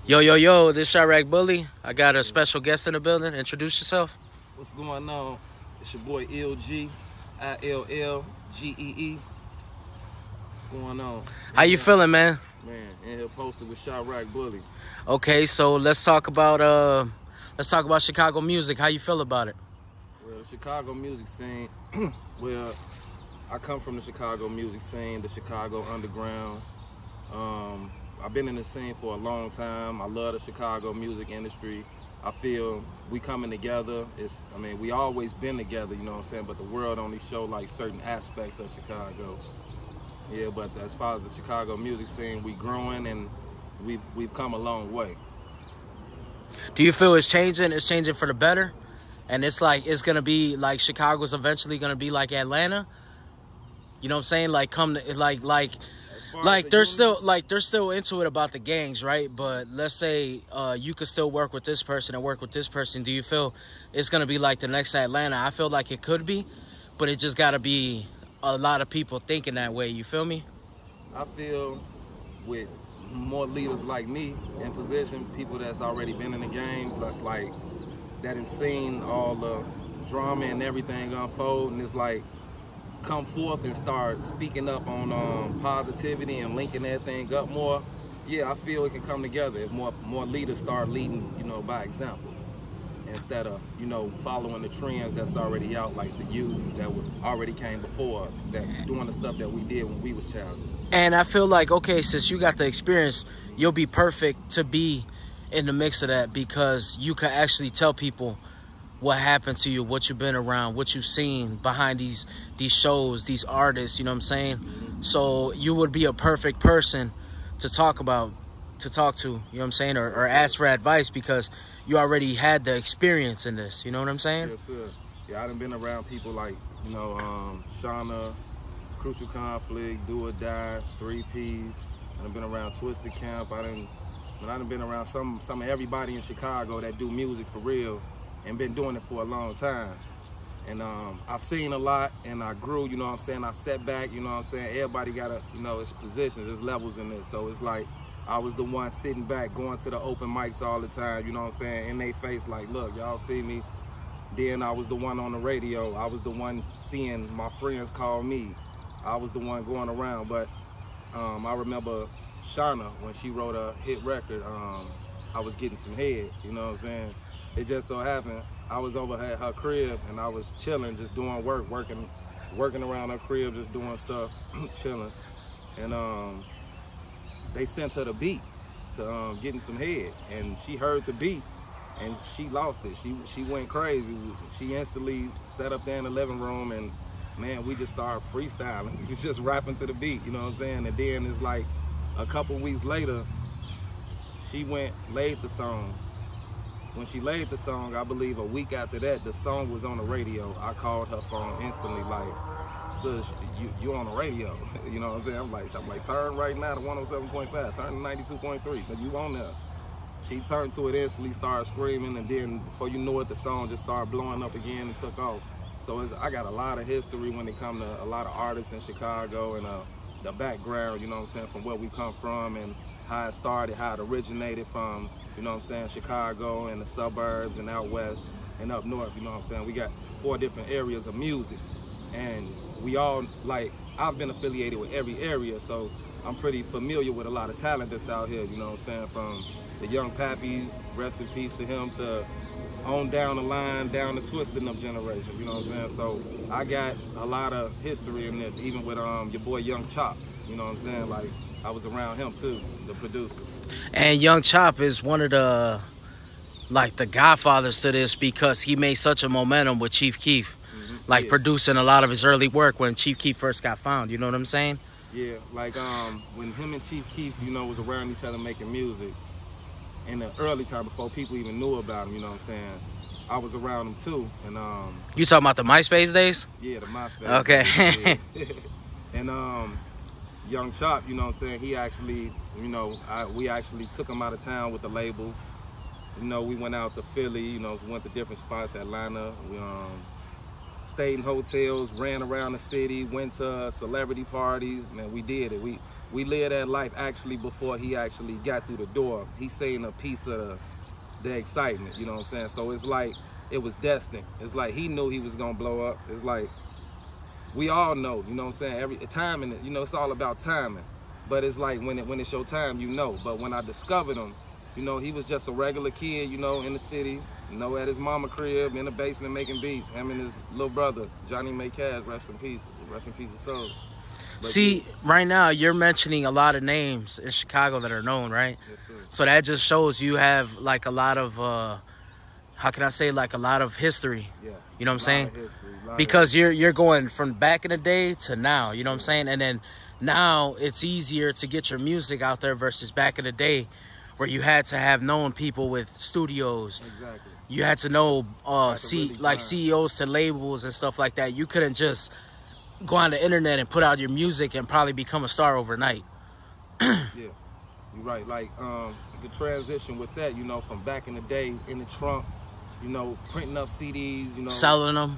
Yo, yo, yo, this Chiraq Bully. I got a special guest in the building. Introduce yourself. What's going on? It's your boy LG, ILLGEE. What's going on? How you feeling, man? Man, in here posted with Chiraq Bully. Okay, so let's talk about Chicago music. How you feel about it? Well, the Chicago music scene, well, I come from the Chicago music scene, the Chicago underground. I've been in the scene for a long time. I love the Chicago music industry. I feel we coming together. We always been together, you know what I'm saying? But the world only show like certain aspects of Chicago. Yeah, but as far as the Chicago music scene, we growing and we've come a long way. Do you feel it's changing? It's changing for the better? And it's gonna be like Chicago's eventually gonna be like Atlanta? You know what I'm saying? They're still into it about the gangs, right? But let's say you could still work with this person and work with this person. Do you feel it's gonna be like the next Atlanta? I feel like it could be, but it just gotta be a lot of people thinking that way. You feel me? I feel with more leaders like me in position, people that's already been in the game, that's like that and seen all the drama and everything unfold, and it's like come forth and start speaking up on positivity and linking that thing up more. Yeah, I feel it can come together if more leaders start leading, you know, by example, instead of, you know, following the trends that's already out, like the youth that already came before us, that's doing the stuff that we did when we was childish. And I feel like, okay, since you got the experience, you'll be perfect to be in the mix of that, because you can actually tell people what happened to you, what you've been around, what you've seen behind these shows, these artists, you know what I'm saying? So you would be a perfect person to talk to, you know what I'm saying, or ask for advice, because you already had the experience in this, you know what I'm saying? Yes, sir. Yeah, I done been around people like, you know, Shawnna, Crucial Conflict, Do or Die, 3 Ps. I done been around Twista Camp. I done been around some of everybody in Chicago that do music for real, and been doing it for a long time. And I've seen a lot, and I grew, you know what I'm saying? I sat back, you know what I'm saying? Everybody got you know, its positions, its levels in this. So it's like I was the one sitting back, going to the open mics all the time, you know what I'm saying? In their face, like, look, y'all see me. Then I was the one on the radio. I was the one seeing my friends call me. I was the one going around. But I remember Shawnna, when she wrote a hit record, I was getting some head, you know what I'm saying? It just so happened I was over at her crib and I was chilling, just doing working around her crib, just doing stuff, chilling. And they sent her the beat to getting some head, and she heard the beat and she lost it. She went crazy. She instantly sat up there in the living room, and man, we just started freestyling. We was just rapping to the beat, you know what I'm saying? And then it's like a couple weeks later, she laid the song. When she laid the song, I believe a week after that, the song was on the radio. I called her phone instantly, like, sis, you on the radio. You know what I'm saying? I'm like, turn right now to 107.5, turn to 92.3, but you on there. She turned to it instantly, started screaming, and then before you knew it, the song just started blowing up again and took off. So I got a lot of history when it comes to a lot of artists in Chicago, and the background, you know what I'm saying, from where we come from and how it started, how it originated from, you know what I'm saying, Chicago and the suburbs and out west and up north, you know what I'm saying. We got 4 different areas of music, and we all, like, I've been affiliated with every area, so I'm pretty familiar with a lot of talent that's out here, you know what I'm saying, from the Young Pappies, rest in peace to him, to on down the line, down the Twista and up generation, you know what I'm saying. So I got a lot of history in this, even with your boy Young Chop, you know what I'm saying. Like, I was around him too, the producer. And Young Chop is one of the godfathers to this, because he made such a momentum with Chief Keef, producing a lot of his early work when Chief Keef first got found, you know what I'm saying? Yeah, like when him and Chief Keef, you know, was around each other making music in the early time before people even knew about him, you know what I'm saying, I was around him too. And you talking about the MySpace days? Yeah, the MySpace. Okay. Days, yeah. And Young Chop, you know what I'm saying, he actually, you know, we actually took him out of town with the label. You know, we went out to Philly, you know, we went to different spots, Atlanta. stayed in hotels, ran around the city, went to celebrity parties. Man, we did it. We lived that life actually before he actually got through the door. He seen a piece of the excitement, you know what I'm saying? So it's like, it was destined. It's like he knew he was gonna blow up. It's like, we all know, you know what I'm saying? Every timing, you know, it's all about timing. But it's like when it's your time, you know. But when I discovered him, you know, he was just a regular kid, you know, in the city, you know, at his mama crib, in the basement making beats. Him and his little brother, Johnny May Cash, rest in peace his soul. But see, right now you're mentioning a lot of names in Chicago that are known, right? Yes, sir. So that just shows you have like a lot of, how can I say, like a lot of history. Yeah. You know what I'm saying? History, because you're going from back in the day to now, you know what I'm saying? And then now it's easier to get your music out there versus back in the day where you had to have known people with studios. Exactly. You had to know really CEOs to labels and stuff like that. You couldn't just go on the internet and put out your music and probably become a star overnight. Yeah, you're right. Like the transition with that, you know, from back in the day in the trunk, you know, printing up CDs, you know, selling them,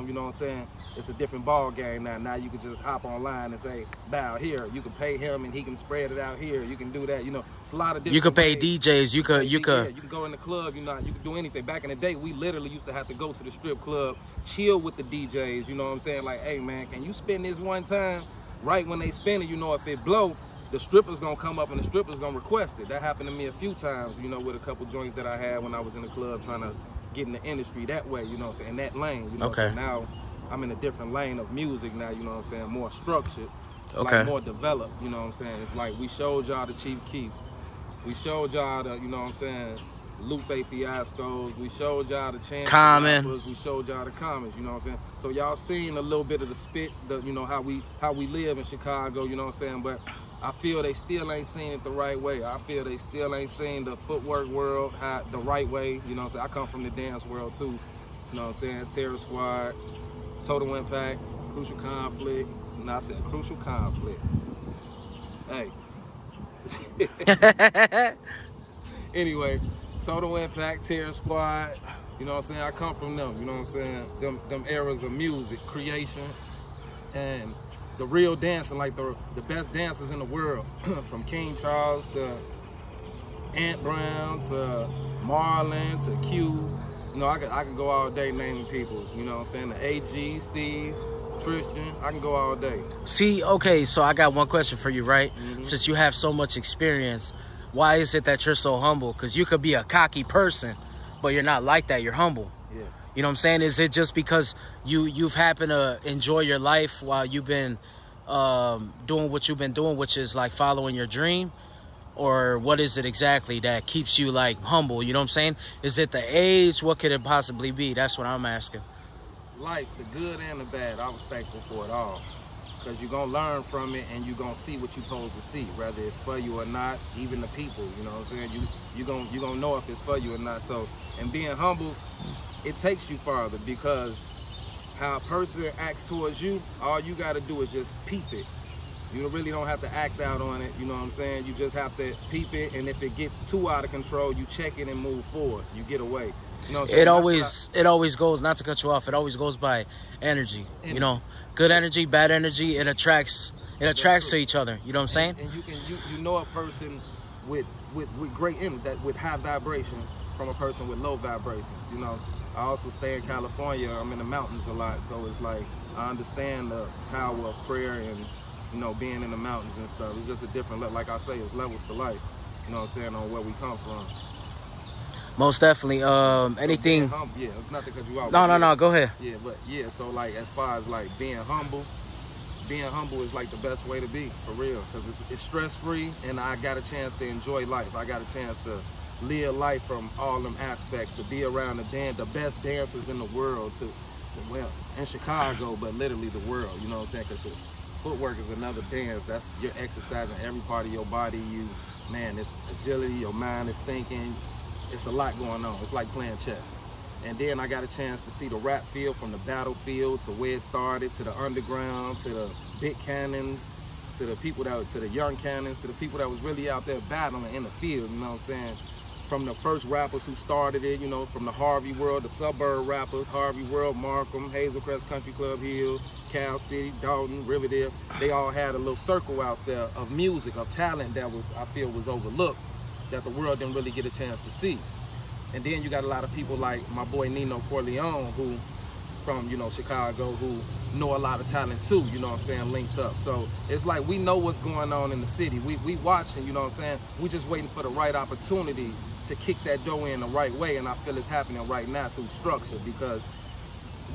you know what I'm saying? It's a different ball game now. Now you can just hop online and say, bow here. You can pay him and he can spread it out here. You can do that. You know, it's a lot of different You could pay ways. DJs. You could. Yeah, you can go in the club. You know, you can do anything. Back in the day, we literally used to have to go to the strip club, chill with the DJs. You know what I'm saying? Like, hey man, can you spin this one time? Right when they spin it, you know, if it blow, the stripper's gonna come up and the stripper's gonna request it. That happened to me a few times, you know, with a couple joints that I had when I was in the club trying to get in the industry that way, you know what I'm saying, in that lane, you know. Okay. So now I'm in a different lane of music now, you know what I'm saying, more structured, Okay. like more developed, you know what I'm saying. It's like we showed y'all the Chief Keef. We showed y'all the, you know what I'm saying, Lupe Fiascos. We showed y'all the Chance Common. Rappers. We showed y'all the Commons, you know what I'm saying. So y'all seen a little bit of the spit, the, you know, how we live in Chicago, you know what I'm saying. But I feel they still ain't seen it the right way. I feel they still ain't seen the footwork world the right way, you know what I'm saying. I come from the dance world too, you know what I'm saying. Terror Squad, Total Impact, Crucial Conflict. And I said Crucial Conflict. Hey. Anyway, Total Impact, Terror Squad, you know what I'm saying? I come from them, you know what I'm saying? Them eras of music, creation, and the real dancing, like the best dancers in the world, from King Charles to Ant Brown to Marlon to Q. You know, I can go all day naming people, you know what I'm saying? The AG, Steve, Tristan, I can go all day. See, okay, so I got one question for you, right? Since you have so much experience, why is it that you're so humble? Because you could be a cocky person, but you're not like that. You're humble. Yeah. You know what I'm saying? Is it just because you've happened to enjoy your life while you've been doing what you've been doing, which is like following your dream? Or what is it exactly that keeps you like humble? You know what I'm saying? Is it the age? What could it possibly be? That's what I'm asking. Life, the good and the bad, I was thankful for it all. Because you're going to learn from it and you're going to see what you're supposed to see, whether it's for you or not, even the people, you know what I'm saying? You're going to know if it's for you or not. So, and being humble, it takes you farther, because how a person acts towards you, all you got to do is just peep it. You really don't have to act out on it, you know what I'm saying? You just have to peep it, and if it gets too out of control, you check it and move forward. You get away. You know what I'm saying? It always goes, not to cut you off, it always goes by energy. You know, good energy, bad energy, it attracts to each other. You know what I'm saying? And you know a person with great energy, that with high vibrations, from a person with low vibrations. You know, I also stay in California. I'm in the mountains a lot, so it's like I understand the power of prayer and, you know, being in the mountains and stuff. It's just a different level. Like I say, it's levels to life. You know what I'm saying, on where we come from. Most definitely. Anything? Yeah, it's not to cut you out. No, go ahead. Yeah, but yeah, so like as far as like being humble is like the best way to be, for real, because it's stress-free, and I got a chance to enjoy life. I got a chance to live life from all them aspects, to be around the best dancers in the world, well, in Chicago, but literally the world, you know what I'm saying? Because footwork is another dance. You're exercising every part of your body. Man, it's agility, your mind is thinking. It's a lot going on. It's like playing chess. And then I got a chance to see the rap field, from the battlefield to where it started, to the underground, to the big cannons, to the young cannons, to the people that was really out there battling in the field, you know what I'm saying? from the first rappers who started it, you know, from the Harvey world, the suburb rappers, Harvey world, Markham, Hazelcrest Country Club Hill, Cal City, Dalton, Riverdale. They all had a little circle out there of music, of talent that was, I feel, was overlooked, that the world didn't really get a chance to see. And then you got a lot of people like my boy Nino Corleone, who from, you know, Chicago, who know a lot of talent too, you know what I'm saying, linked up. So it's like we know what's going on in the city. We watching, you know what I'm saying? We just waiting for the right opportunity to kick that door in the right way, and I feel it's happening right now through structure, because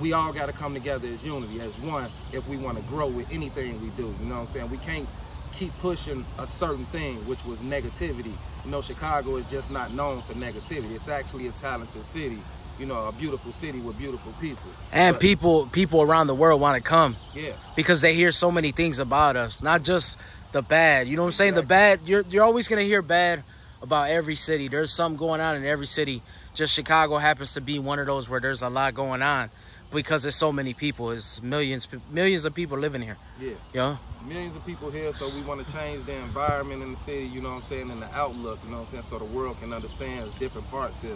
we all got to come together as unity, as one, if we want to grow with anything we do, you know what I'm saying? We can't keep pushing a certain thing, which was negativity. You know, Chicago is just not known for negativity. It's actually a talented city, you know, a beautiful city with beautiful people. And people around the world want to come. Yeah. Because they hear so many things about us, not just the bad. You know what I'm saying? The bad, you're always going to hear bad about every city. There's something going on in every city. Just Chicago happens to be one of those where there's a lot going on because there's so many people. It's millions of people living here. Yeah. You know? Millions of people here, so we want to change the environment in the city, you know what I'm saying, and the outlook, you know what I'm saying, so the world can understand there's different parts here.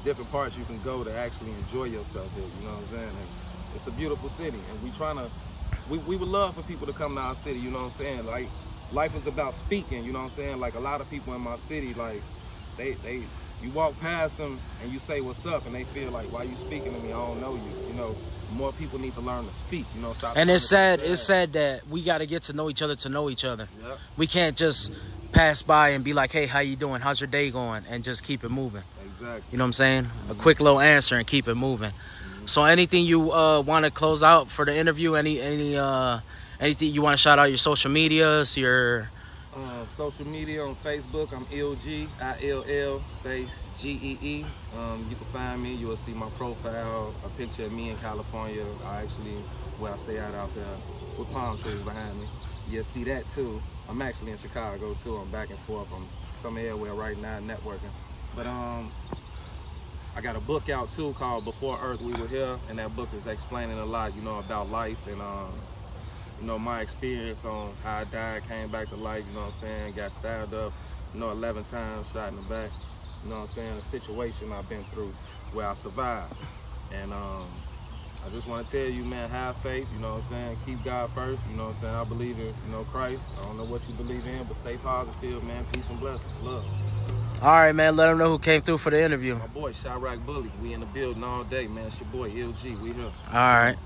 Different parts you can go to actually enjoy yourself here, you know what I'm saying? And it's a beautiful city, and we would love for people to come to our city, you know what I'm saying? Like, life is about speaking, you know what I'm saying? Like, a lot of people in my city, like, you walk past them and you say what's up, and they feel like, why you speaking to me? I don't know you. You know, more people need to learn to speak, you know. Stop. And it's sad that we got to get to know each other. Yep. We can't just pass by and be like, hey, how you doing? How's your day going? And just keep it moving. Exactly. You know what I'm saying? A quick little answer and keep it moving. So anything you want to close out for the interview? Anything you want to shout out, your social medias, your... social media on Facebook, I'm ILG, ILL space GEE. You can find me. You will see my profile, a picture of me in California. Where I stay out there with palm trees behind me. You'll see that too. I'm actually in Chicago too. I'm back and forth. I'm somewhere everywhere right now networking. But I got a book out too called Before Earth We Were Here, and that book is explaining a lot, you know, about life and you know, my experience on how I died, came back to life, you know what I'm saying, got stabbed up, you know, 11 times, shot in the back, you know what I'm saying, a situation I've been through where I survived. And I just want to tell you, man, have faith, you know what I'm saying, keep God first, you know what I'm saying, I believe in, you know, Christ. I don't know what you believe in, but stay positive, man, peace and blessings, love. All right, man, let them know who came through for the interview. My boy, Chiraq Bully, we in the building all day, man, it's your boy, LG, we here. All right.